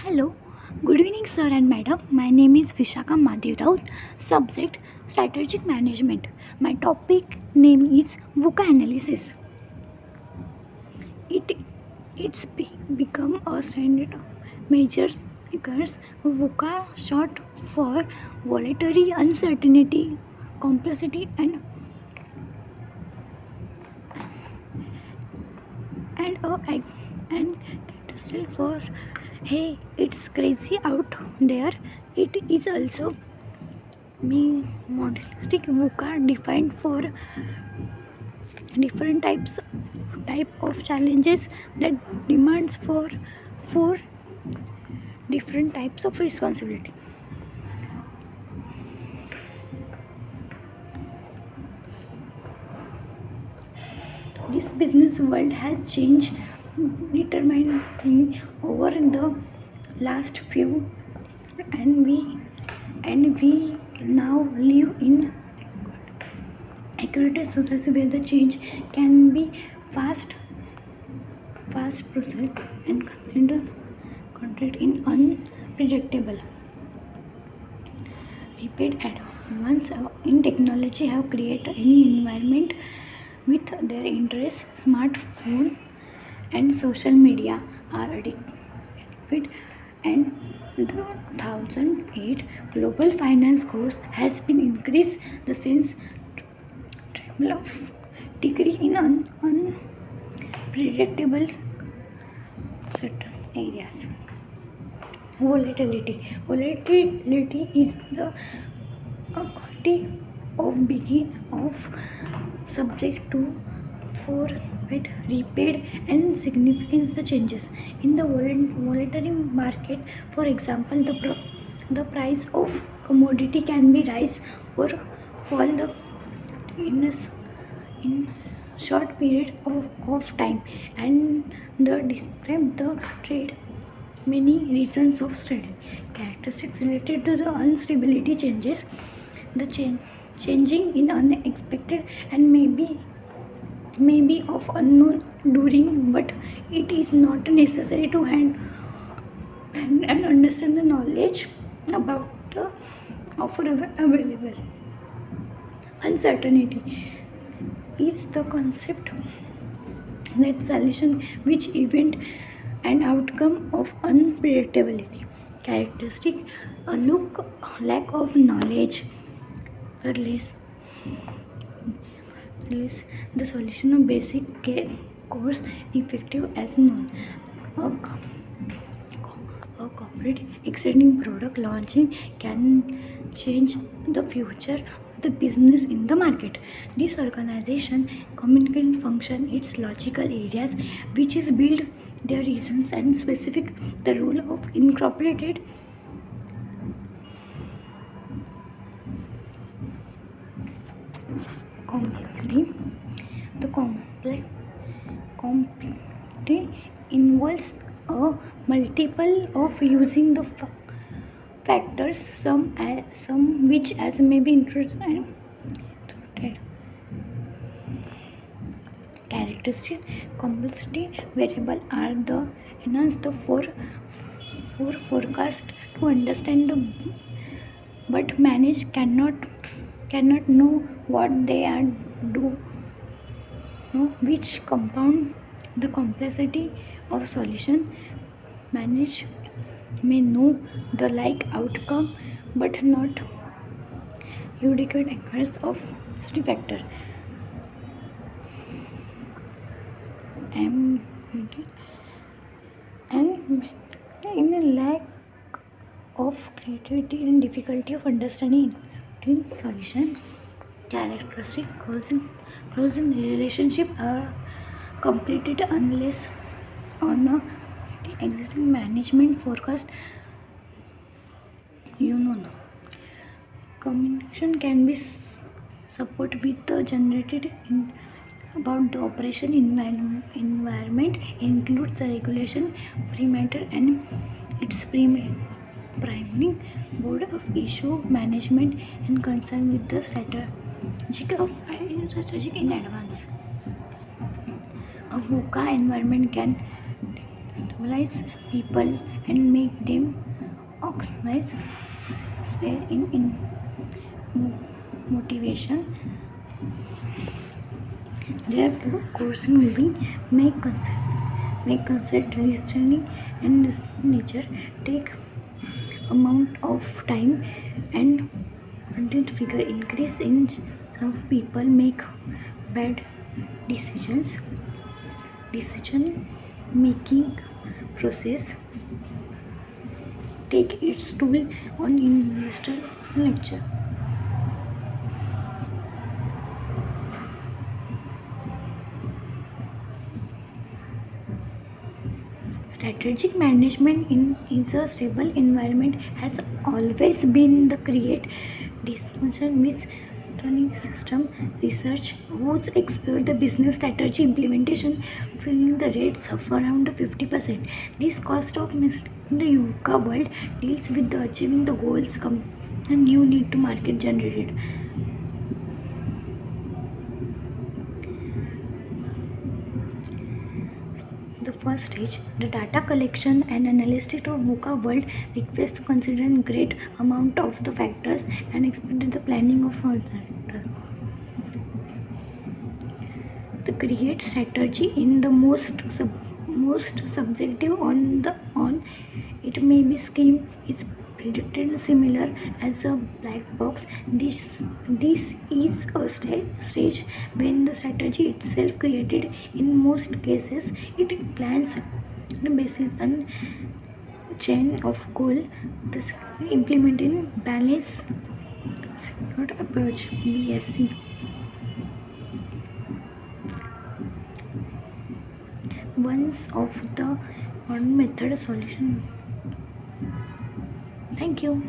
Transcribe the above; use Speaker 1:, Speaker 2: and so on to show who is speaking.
Speaker 1: Hello, good evening, sir and madam. My name is Vishaka Madhu Raut. Subject Strategic Management. My topic name is VUCA analysis. It become a standard measure because VUCA short for volatility, uncertainty, complexity, and and still for hey, it's crazy out there. It is also me modelistic VUCA defined for different type of challenges that demands for four different types of responsibility. This business world has changed determinedly over the last few, and we now live in accurate society where the change can be fast fast process and content in unpredictable. Rapid advance in technology have created any environment with their interests. Smartphone and social media are addicted, and the 2008 global finance course has been increased the sense of degree in unpredictable certain areas. Volatility is the quality of begin of subject to for with repaid and significance the changes in the volatile market. For example, the price of commodity can be rise or fall in in short period of time, and the describe the trade many reasons of study. Characteristics related to the instability changes, the changing in unexpected and maybe of unknown during, but it is not necessary to and understand the knowledge about the offer available. Uncertainty is the concept that solution which event and outcome of unpredictability. Characteristic a look lack of knowledge, careless, careless the solution of basic course effective as known. A, a corporate extending product launching can change the future of the business in the market. This organization communication function its logical areas which is build their reasons and specific the rule of incorporated complexity. The complexity involves a multiple of using the factors, some which as may be included. Characteristic complexity variable are the enhance the for forecast to understand the, but manage cannot know what they are do know which compound the complexity of solution. Manage may know the like outcome but not judicate across of factor. And in a lack of creativity and difficulty of understanding solution. Characteristic closing relationship are completed unless on a existing management forecast. No. Communication can be support with the generated in about the operation environment includes the regulation perimeter and its priming board of issue management and concern with the strategic in advance. A VUCA environment can mobilize people and make them organize spare in motivation. Their course in moving make concept reasoning and nature take amount of time and content figure increase in some people make bad decision making process take its toll on investor lecture. Strategic management is a stable environment has always been the create dysfunction with running system research who's explore the business strategy implementation feeling the rates of around 50%. This cost of in the VUCA world deals with the achieving the goals and new need to market generated. The first stage, the data collection and analysis of VUCA world requires to consider a great amount of the factors and expect the planning of the create strategy in the most subjective on it may be scheme is predicted similar as a black box. This is a stage when the strategy itself created. In most cases it plans the basis and chain of goal this implement in balance not approach BSC. Ones of the one method solution. Thank you.